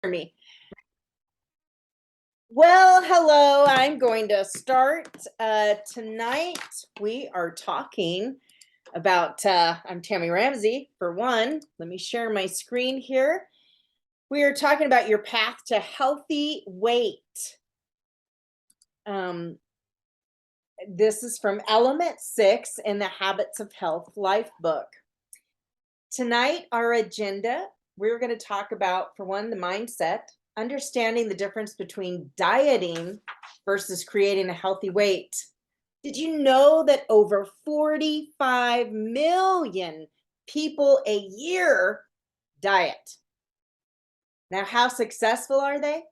Me. Well, hello. I'm going to start. Tonight we are talking about, I'm Tammy Ramsey for one. Let me share my screen here. We are talking about your path to healthy weight. This is from Element 6 in the Habits of Health Life book. Tonight, our agenda, we're going to talk about, for one, the mindset, understanding the difference between dieting versus creating a healthy weight. Did you know that over 45 million people a year diet? Now, how successful are they?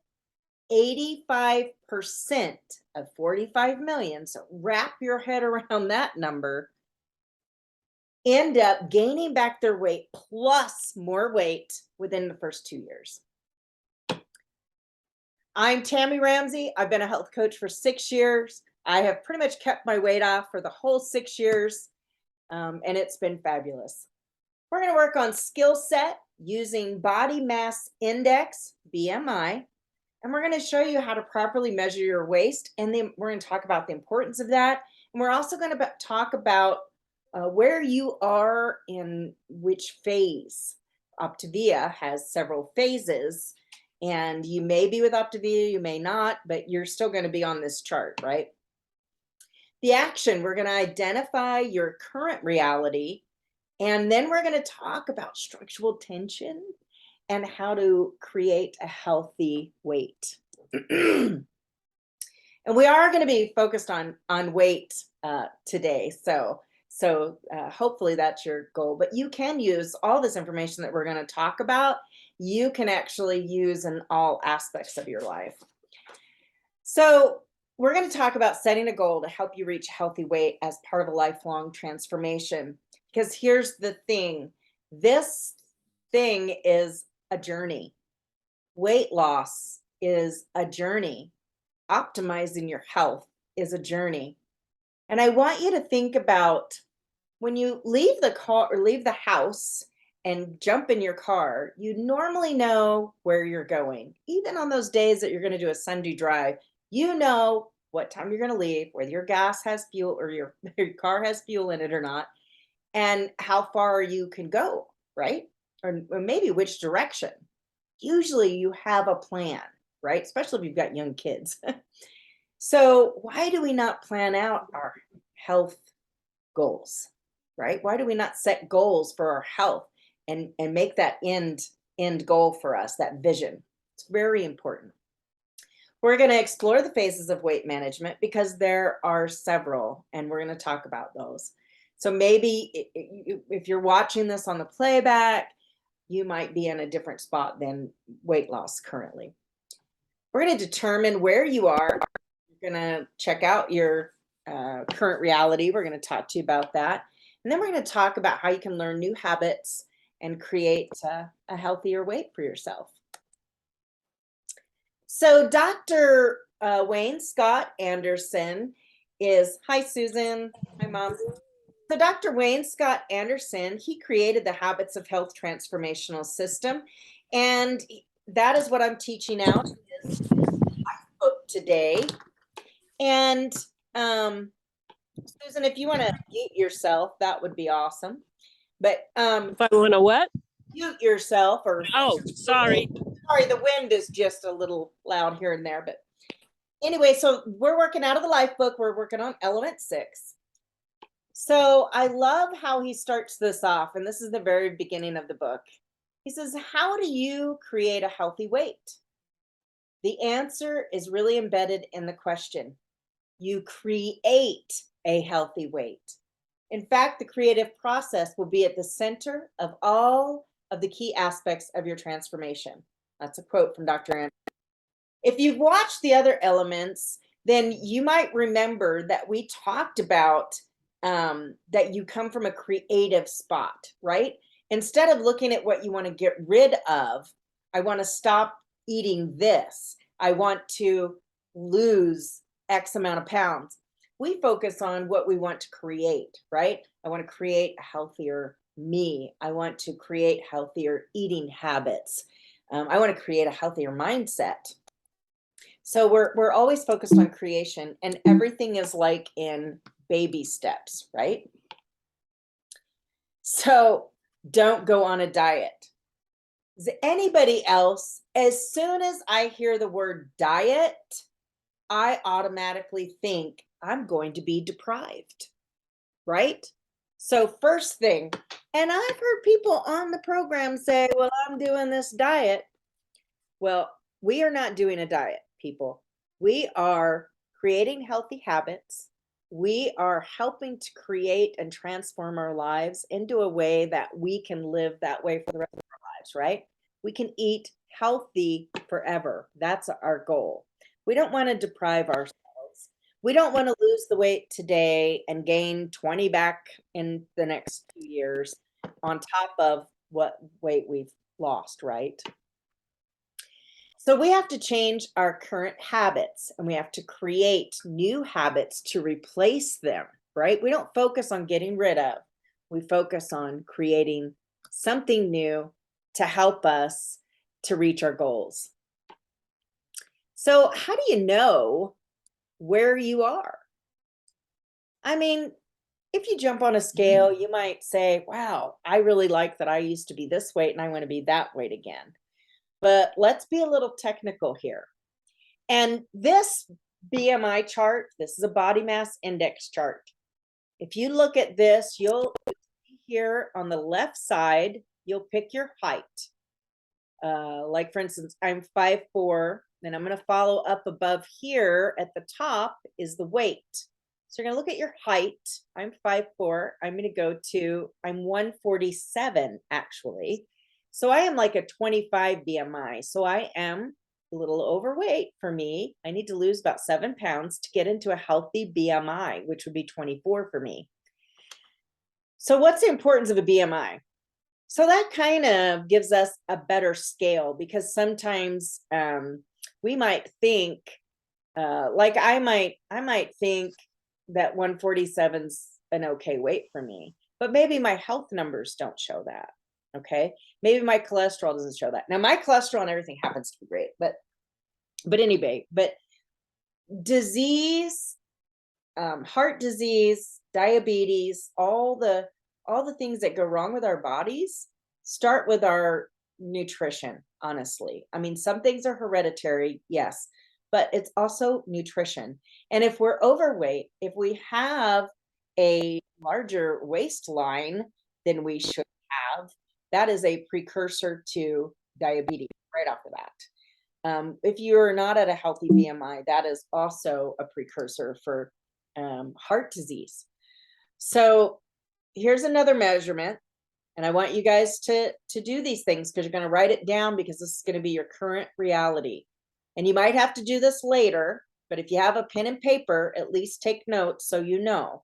85% of 45 million, so wrap your head around that number, end up gaining back their weight plus more weight within the first 2 years. I'm Tammy Ramsey. I've been a health coach for 6 years. I have pretty much kept my weight off for the whole 6 years, and it's been fabulous. We're going to work on skill set using body mass index, BMI, and we're going to show you how to properly measure your waist, and then we're going to talk about the importance of that, and we're also going to talk about where you are in which phase. Optavia has several phases, and you may be with Optavia, you may not, but you're still going to be on this chart, right? The action, we're going to identify your current reality, and then we're going to talk about structural tension and how to create a healthy weight. And we are going to be focused on weight today, so hopefully that's your goal. But you can use all this information that we're going to talk about. You can actually use in all aspects of your life. So we're going to talk about setting a goal to help you reach healthy weight as part of a lifelong transformation. Because here's the thing. This thing is a journey. Weight loss is a journey. Optimizing your health is a journey. And I want you to think about when you leave the car or leave the house and jump in your car, you normally know where you're going. Even on those days that you're going to do a Sunday drive, you know what time you're going to leave, whether your gas has fuel or your car has fuel in it or not, and how far you can go, right? Or maybe which direction. Usually you have a plan, right? Especially if you've got young kids. So why do we not plan out our health goals, right? Why do we not set goals for our health and make that end goal for us, that vision? It's very important. We're going to explore the phases of weight management because there are several, and we're going to talk about those. So maybe if you're watching this on the playback, you might be in a different spot than weight loss currently. We're going to determine where you are. We're going to check out your current reality. We're going to talk to you about that. And then we're going to talk about how you can learn new habits and create a healthier weight for yourself. So Dr. Wayne Scott Anderson is, hi Susan, hi Mom. So Dr. Wayne Scott Anderson, he created the Habits of Health Transformational System. And that is what I'm teaching out in this book today. And Susan, if you want to mute yourself, that would be awesome. But if I want to what? Mute yourself, or sorry. Sorry, the wind is just a little loud here and there. But anyway, so we're working out of the life book. We're working on Element 6. So I love how he starts this off, and this is the very beginning of the book. He says, how do you create a healthy weight? The answer is really embedded in the question. You create a healthy weight. In fact, the creative process will be at the center of all of the key aspects of your transformation. That's a quote from Dr. Anderson. If you've watched the other elements, then you might remember that we talked about that you come from a creative spot, right? Instead of looking at what you want to get rid of, I want to stop eating this. I want to lose X amount of pounds. We focus on what we want to create, right? I want to create a healthier me. I want to create healthier eating habits. I want to create a healthier mindset. So we're always focused on creation, and everything is like in baby steps, right? So don't go on a diet. Is anybody else, as soon as I hear the word diet, I automatically think I'm going to be deprived, right? So first thing, and I've heard people on the program say, well, I'm doing this diet. Well, we are not doing a diet, people. We are creating healthy habits. We are helping to create and transform our lives into a way that we can live that way for the rest of our lives, right? We can eat healthy forever. That's our goal. We don't want to deprive ourselves. We don't want to lose the weight today and gain 20 back in the next 2 years on top of what weight we've lost, right? So we have to change our current habits, and we have to create new habits to replace them, right? We don't focus on getting rid of. We focus on creating something new to help us to reach our goals. So how do you know where you are? I mean, if you jump on a scale, you might say, wow, I really like that I used to be this weight and I want to be that weight again. But let's be a little technical here. And this BMI chart, this is a body mass index chart. If you look at this, you'll see here on the left side, you'll pick your height. Like for instance, I'm 5'4", then I'm going to follow up above here at the top is the weight. So you're going to look at your height. I'm 5'4". I'm going to go to, I'm 147 actually. So I am like a 25 BMI. So I am a little overweight for me. I need to lose about 7 pounds to get into a healthy BMI, which would be 24 for me. So what's the importance of a BMI? So that kind of gives us a better scale, because sometimes we might think, like I might think that 147's an okay weight for me, but maybe my health numbers don't show that. Okay, maybe my cholesterol doesn't show that. Now my cholesterol and everything happens to be great, but anyway, but disease, heart disease, diabetes, all the things that go wrong with our bodies start with our nutrition, honestly. I mean, some things are hereditary, yes, but it's also nutrition. And if we're overweight, if we have a larger waistline than we should have, that is a precursor to diabetes right off the bat. If you're not at a healthy BMI, that is also a precursor for heart disease. So here's another measurement, and I want you guys to do these things, because you're going to write it down, because this is going to be your current reality. And you might have to do this later, but if you have a pen and paper, at least take notes so you know.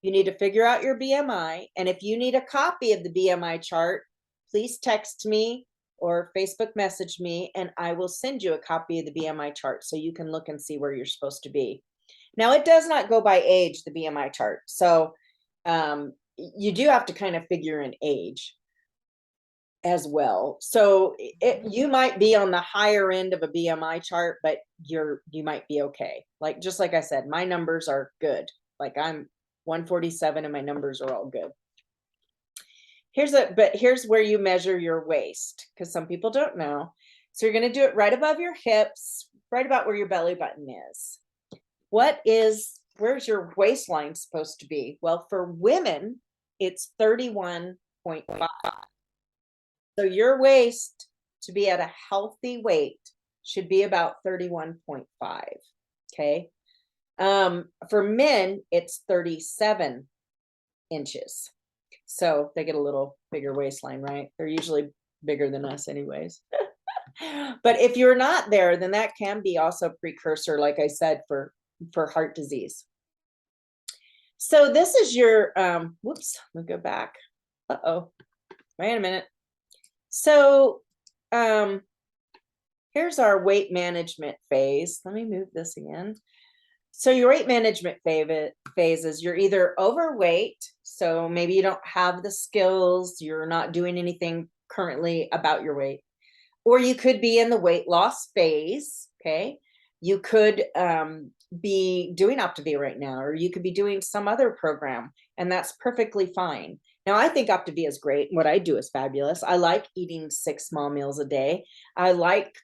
You need to figure out your BMI, and if you need a copy of the BMI chart, please text me or Facebook message me, and I will send you a copy of the BMI chart so you can look and see where you're supposed to be. Now, it does not go by age, the BMI chart. So you do have to kind of figure in age as well. So you might be on the higher end of a BMI chart, but you might be okay. Like, just like I said, my numbers are good. Like I'm 147 and my numbers are all good. But here's where you measure your waist, because some people don't know. So you're going to do it right above your hips, right about where your belly button is. Where's your waistline supposed to be? Well, for women, it's 31.5. So your waist to be at a healthy weight should be about 31.5. Okay. For men, it's 37 inches. So they get a little bigger waistline, right? They're usually bigger than us anyways. But if you're not there, then that can be also a precursor, like I said, for heart disease. So this is your, whoops, let me go back. Uh-oh, wait a minute. So here's our weight management phase. Let me move this again. So your weight management phase is you're either overweight, so maybe you don't have the skills, you're not doing anything currently about your weight, Or you could be in the weight loss phase. Okay. You could be doing Optavia right now, or you could be doing some other program, and that's perfectly fine. Now, I think Optavia is great. What I do is fabulous. I like eating 6 small meals a day. I like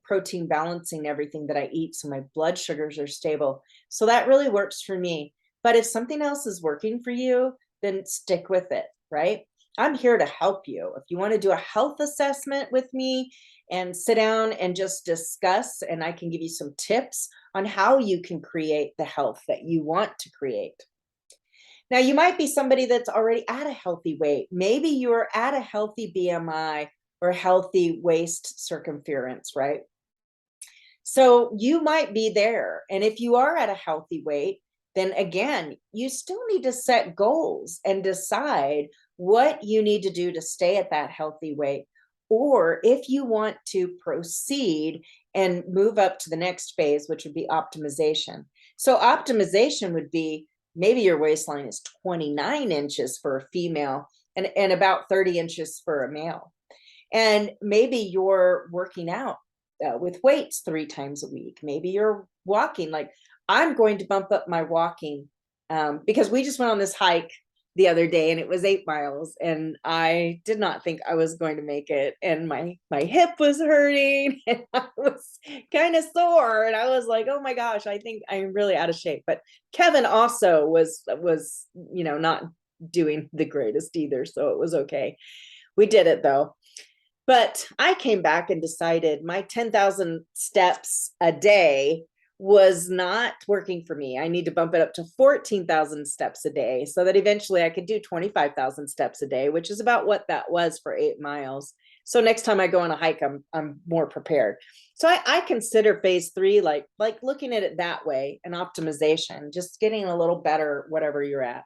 protein balancing everything that I eat so my blood sugars are stable. So that really works for me. But if something else is working for you, then stick with it, right? I'm here to help you. If you want to do a health assessment with me and sit down and just discuss, and I can give you some tips on how you can create the health that you want to create. Now, you might be somebody that's already at a healthy weight. Maybe you're at a healthy BMI or healthy waist circumference, right? So you might be there. And if you are at a healthy weight, then again, you still need to set goals and decide what you need to do to stay at that healthy weight. Or if you want to proceed and move up to the next phase, which would be optimization. So optimization would be maybe your waistline is 29 inches for a female and about 30 inches for a male. And maybe you're working out with weights 3 times a week. Maybe you're walking. Like, I'm going to bump up my walking because we just went on this hike the other day, and it was 8 miles, and I did not think I was going to make it, and my hip was hurting, and I was kind of sore, and I was like, oh my gosh, I think I'm really out of shape. But Kevin also was not doing the greatest either, so it was okay. We did it though. But I came back and decided my 10,000 steps a day was not working for me. I need to bump it up to 14,000 steps a day so that eventually I could do 25,000 steps a day, which is about what that was for 8 miles. So next time I go on a hike, I'm more prepared. So I consider phase 3 like looking at it that way, an optimization, just getting a little better, whatever you're at.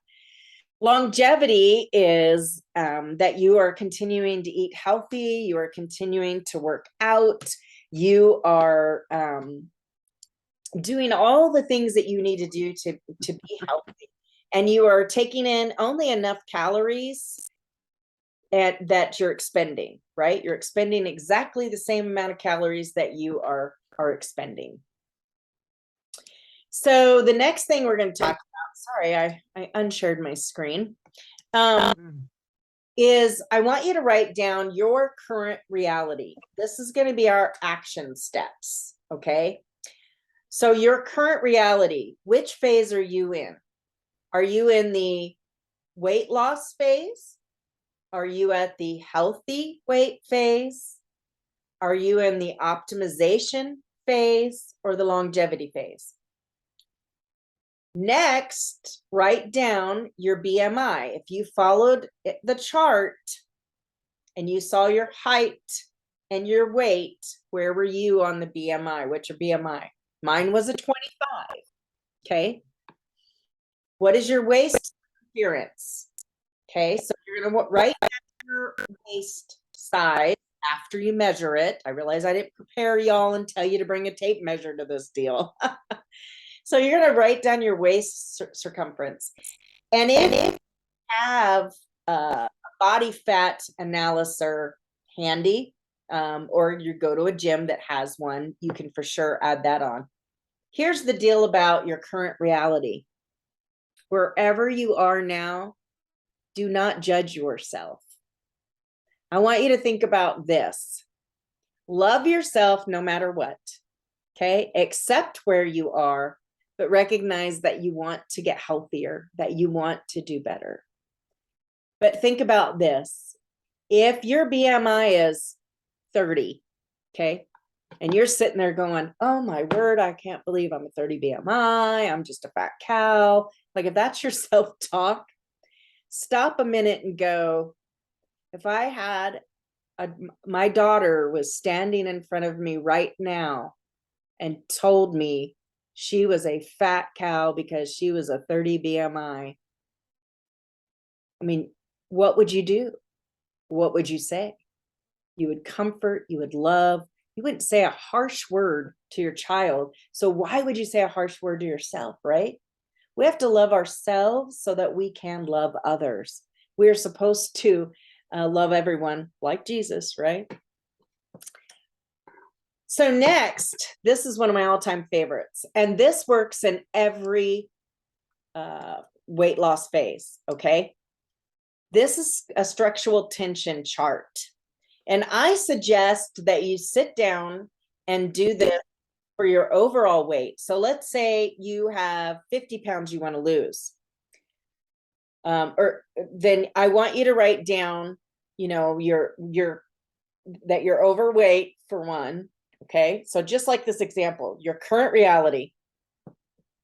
Longevity is that you are continuing to eat healthy, you are continuing to work out, you are doing all the things that you need to do to be healthy, and you are taking in only enough calories that you're expending, right? You're expending exactly the same amount of calories that you are expending. So the next thing we're going to talk about, sorry, I unshared my screen, is I want you to write down your current reality. This is going to be our action steps, okay? So your current reality, which phase are you in? Are you in the weight loss phase? Are you at the healthy weight phase? Are you in the optimization phase or the longevity phase? Next, write down your BMI. If you followed the chart and you saw your height and your weight, where were you on the BMI? What's your BMI? Mine was a 25. Okay. What is your waist appearance? Okay. So you're going to write down your waist size after you measure it. I realize I didn't prepare y'all and tell you to bring a tape measure to this deal. So you're going to write down your waist circumference. And if you have a body fat analyzer handy, or you go to a gym that has one, you can for sure add that on. Here's the deal about your current reality. Wherever you are now, do not judge yourself. I want you to think about this. Love yourself no matter what, okay? Accept where you are, but recognize that you want to get healthier, that you want to do better. But think about this. If your BMI is 30, okay, and you're sitting there going, oh my word, I can't believe I'm a 30 BMI, I'm just a fat cow. Like, if that's your self-talk, stop a minute and go, if I had my daughter was standing in front of me right now and told me she was a fat cow because she was a 30 BMI, I mean, what would you do? What would you say? You would comfort, you would love, you wouldn't say a harsh word to your child. So why would you say a harsh word to yourself, right? We have to love ourselves so that we can love others. We're supposed to love everyone like Jesus, right? So next, this is one of my all-time favorites, and this works in every weight loss phase, okay? This is a structural tension chart. And I suggest that you sit down and do this for your overall weight. So let's say you have 50 pounds you want to lose. Or then I want you to write down, you know, that you're overweight for one. Okay. So just like this example, your current reality,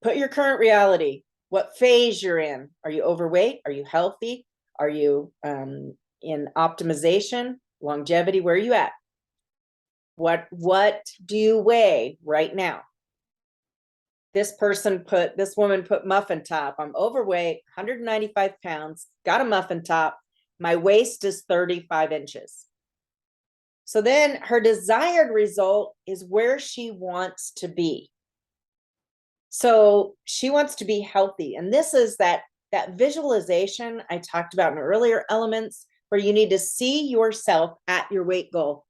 put your current reality, what phase you're in. Are you overweight? Are you healthy? Are you in optimization, longevity? Where are you at? What do you weigh right now? This woman put muffin top. I'm overweight, 195 pounds, got a muffin top. My waist is 35 inches. So then her desired result is where she wants to be. So she wants to be healthy. And this is that visualization I talked about in earlier elements, where you need to see yourself at your weight goal.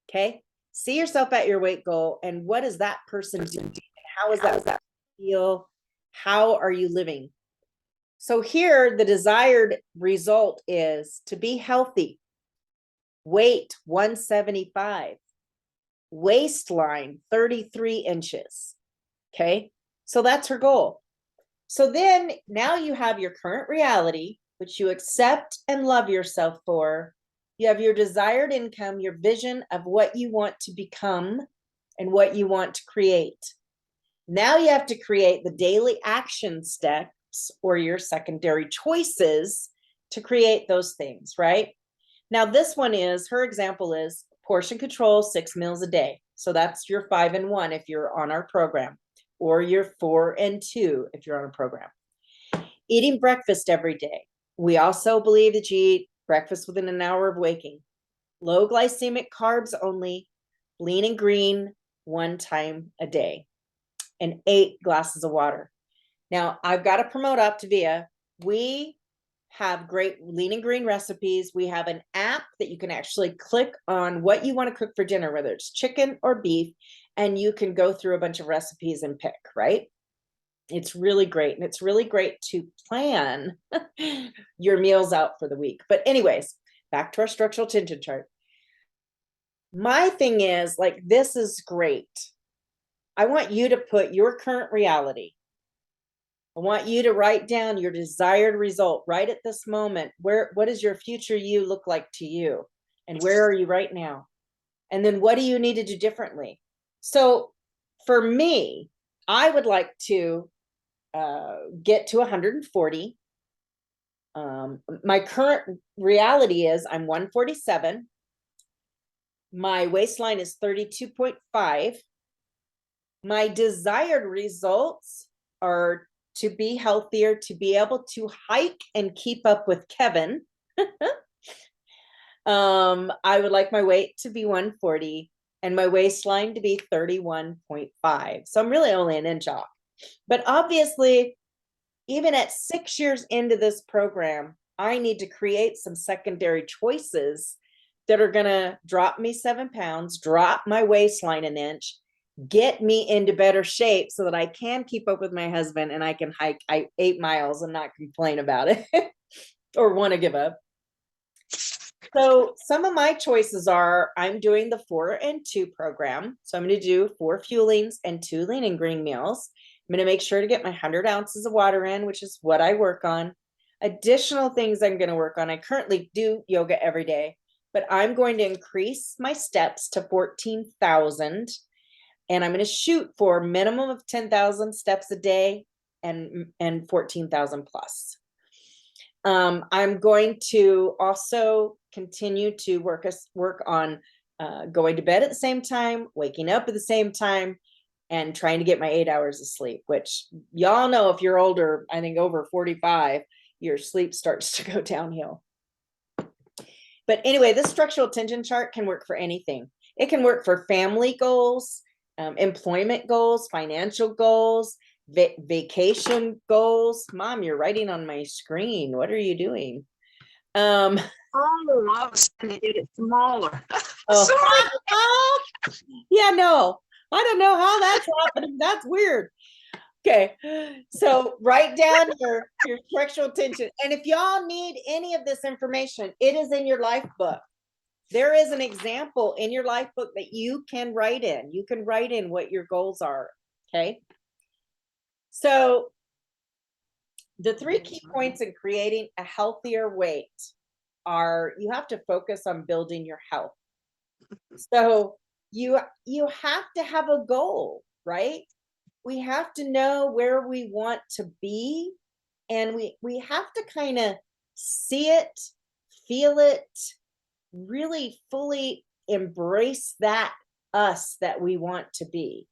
Okay. See yourself at your weight goal. And what is that person doing? How is that feel? How are you living? So here, the desired result is to be healthy. Weight 175, waistline 33 inches. Okay. So that's her goal. So then now you have your current reality, which you accept and love yourself for. You have your desired income, your vision of what you want to become and what you want to create. Now you have to create the daily action steps or your secondary choices to create those things, right? Now this one is, her example is portion control, 6 meals a day. So that's your 5 and 1 if you're on our program, or your 4 and 2 if you're on a program. Eating breakfast every day. We also believe that you eat breakfast within an hour of waking. Low glycemic carbs only, lean and green 1 time a day, and 8 glasses of water. Now, I've got to promote Optavia. We have great lean and green recipes. We have an app that you can actually click on what you want to cook for dinner, whether it's chicken or beef, and you can go through a bunch of recipes and pick, right? It's really great. And it's really great to plan your meals out for the week. But anyways, back to our structural tension chart. My thing is, like, this is great. I want you to put your current reality. I want you to write down your desired result right at this moment. What does your future you look like to you? And where are you right now? And then what do you need to do differently? So for me, I would like to get to 140. My current reality is I'm 147. My waistline is 32.5. My desired results are to be healthier, to be able to hike and keep up with Kevin. I would like my weight to be 140 and my waistline to be 31.5. So I'm really only an inch off. But obviously, even at 6 years into this program, I need to create some secondary choices that are going to drop me 7 pounds, drop my waistline an inch, get me into better shape so that I can keep up with my husband and I can hike 8 miles and not complain about it or want to give up. So some of my choices are, I'm doing the 4 and 2 program. So I'm going to do 4 fuelings and 2 lean and green meals. I'm going to make sure to get my 100 ounces of water in, which is what I work on. Additional things I'm going to work on. I currently do yoga every day, but I'm going to increase my steps to 14,000. And I'm going to shoot for a minimum of 10,000 steps a day and 14,000 plus. I'm going to also continue to work on going to bed at the same time, waking up at the same time, and trying to get my 8 hours of sleep, which y'all know if you're older, I think over 45, your sleep starts to go downhill. But anyway, this structural tension chart can work for anything. It can work for family goals, employment goals, financial goals, vacation goals. Mom, you're writing on my screen. What are you doing? Oh, I was trying to get it smaller. Oh. Yeah, no, I don't know how that's happening. That's weird. Okay, so write down your structural tension. And if y'all need any of this information, it is in your life book. There is an example in your life book that you can write in. You can write in what your goals are, okay? So the 3 key points in creating a healthier weight are you have to focus on building your health. So you have to have a goal, right? We have to know where we want to be, and we have to kind of see it, feel it, really fully embrace that us that we want to be.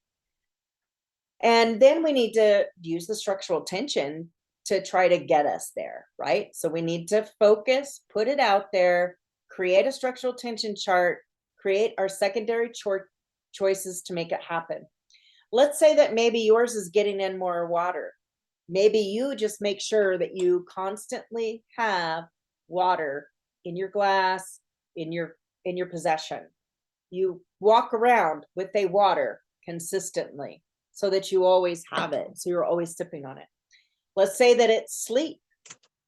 And then we need to use the structural tension to try to get us there, right? So we need to focus, put it out there, create a structural tension chart, create our secondary choices to make it happen. Let's say that maybe yours is getting in more water. Maybe you just make sure that you constantly have water in your glass, in your possession. You walk around with a water consistently so that you always have it. So you're always sipping on it. Let's say that it's sleep.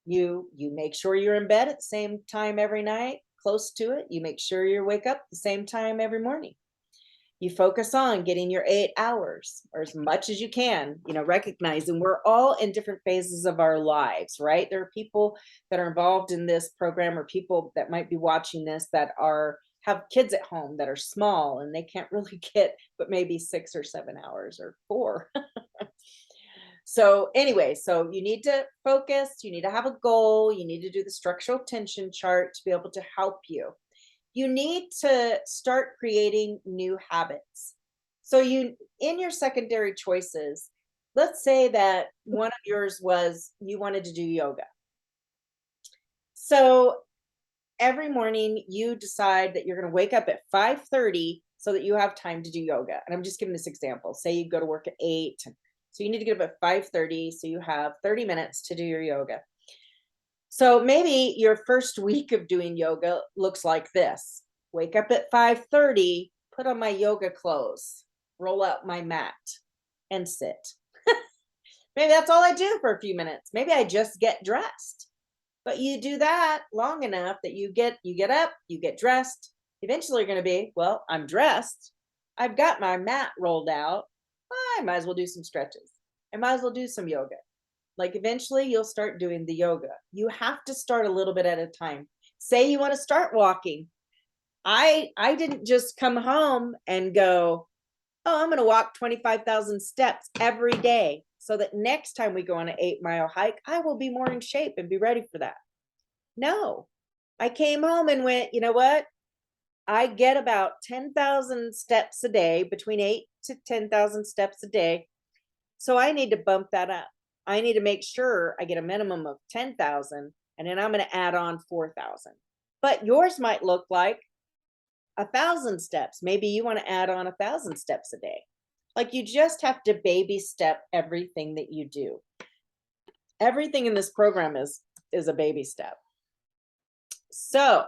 You make sure you're in bed at the same time every night, close to it. You make sure you wake up the same time every morning. You focus on getting your 8 hours or as much as you can, recognizing we're all in different phases of our lives, right? There are people that are involved in this program or people that might be watching this that have kids at home that are small and they can't really get but maybe 6 or 7 hours or 4. So anyway, so you need to focus, you need to have a goal, you need to do the structural tension chart to be able to help you. You need to start creating new habits. So in your secondary choices, let's say that one of yours was you wanted to do yoga. So every morning you decide that you're going to wake up at 5:30 so that you have time to do yoga. And I'm just giving this example. Say you go to work at 8. So you need to get up at 5:30 so you have 30 minutes to do your yoga. So maybe your first week of doing yoga looks like this. Wake up at 5:30, put on my yoga clothes, roll out my mat, and sit. Maybe that's all I do for a few minutes. Maybe I just get dressed. But you do that long enough that you get up, you get dressed. Eventually you're going to be, well, I'm dressed. I've got my mat rolled out. I might as well do some stretches. I might as well do some yoga. Like eventually you'll start doing the yoga. You have to start a little bit at a time. Say you want to start walking. I didn't just come home and go, oh, I'm going to walk 25,000 steps every day so that next time we go on an 8-mile hike, I will be more in shape and be ready for that. No, I came home and went, you know what? I get about 10,000 steps a day, between 8 to 10,000 steps a day. So I need to bump that up. I need to make sure I get a minimum of 10,000 and then I'm going to add on 4,000. But yours might look like 1,000 steps. Maybe you want to add on 1,000 steps a day. Like you just have to baby step everything that you do. Everything in this program is a baby step. So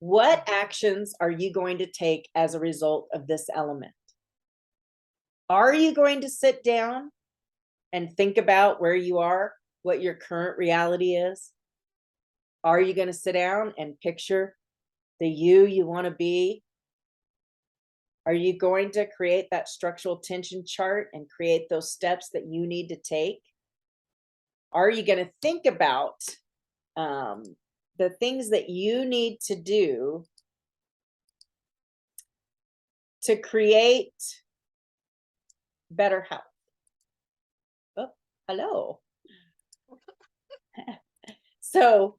what actions are you going to take as a result of this element? Are you going to sit down and think about where you are, what your current reality is? Are you going to sit down and picture the you want to be? Are you going to create that structural tension chart and create those steps that you need to take? Are you going to think about the things that you need to do to create better health? Oh, hello. So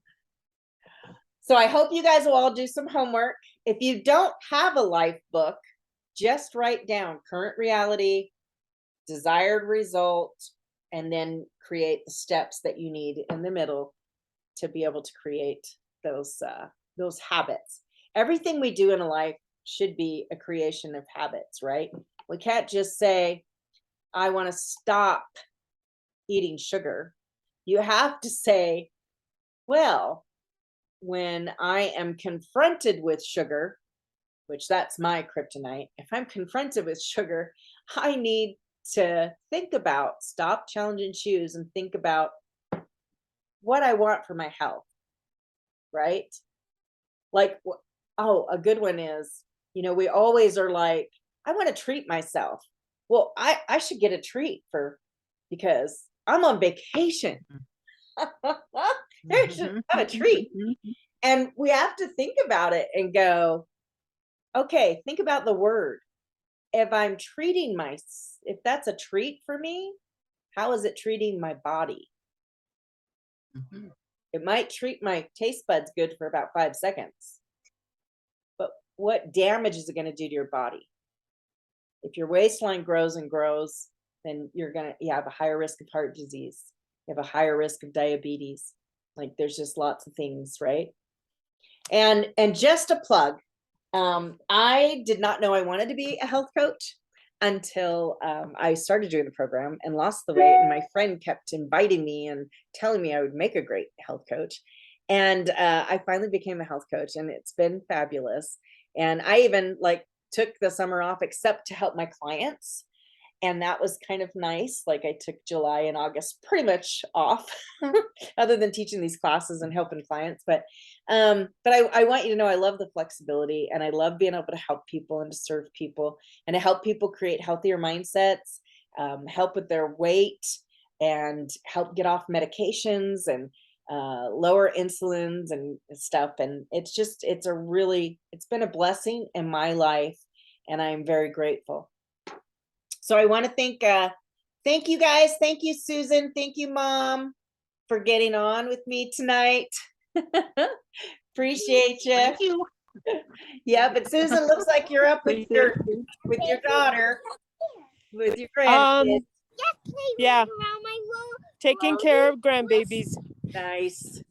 I hope you guys will all do some homework. If you don't have a life book, just write down current reality, desired result, and then create the steps that you need in the middle to be able to create those habits. Everything we do in a life should be a creation of habits, right? We can't just say, I want to stop eating sugar. You have to say, well, when I am confronted with sugar, which that's my kryptonite, if I'm confronted with sugar, I need to stop challenging shoes and think about what I want for my health, right? Like, oh, a good one is, we always are like, I want to treat myself. Well, I should get a treat because I'm on vacation. There's just not a treat. And we have to think about it and go, okay, think about the word. If I'm if that's a treat for me, how is it treating my body? It might treat my taste buds good for about 5 seconds, but what damage is it going to do to your body? If your waistline grows and grows, then you have a higher risk of heart disease. You have a higher risk of diabetes. Like, there's just lots of things, right? And just a plug, I did not know I wanted to be a health coach until I started doing the program and lost the weight. And my friend kept inviting me and telling me I would make a great health coach. And I finally became a health coach, and it's been fabulous. And I even took the summer off except to help my clients. And that was kind of nice. Like, I took July and August pretty much off, other than teaching these classes and helping clients. But I want you to know I love the flexibility, and I love being able to help people and to serve people and to help people create healthier mindsets, help with their weight, and help get off medications and lower insulins and stuff. And it's been a blessing in my life, and I'm very grateful. So I want to thank you guys. Thank you, Susan. Thank you, Mom, for getting on with me tonight. Appreciate you. Thank you. Yeah, but Susan, looks like you're up with your daughter, with your grandkids. Yeah, taking care of grandbabies. Nice.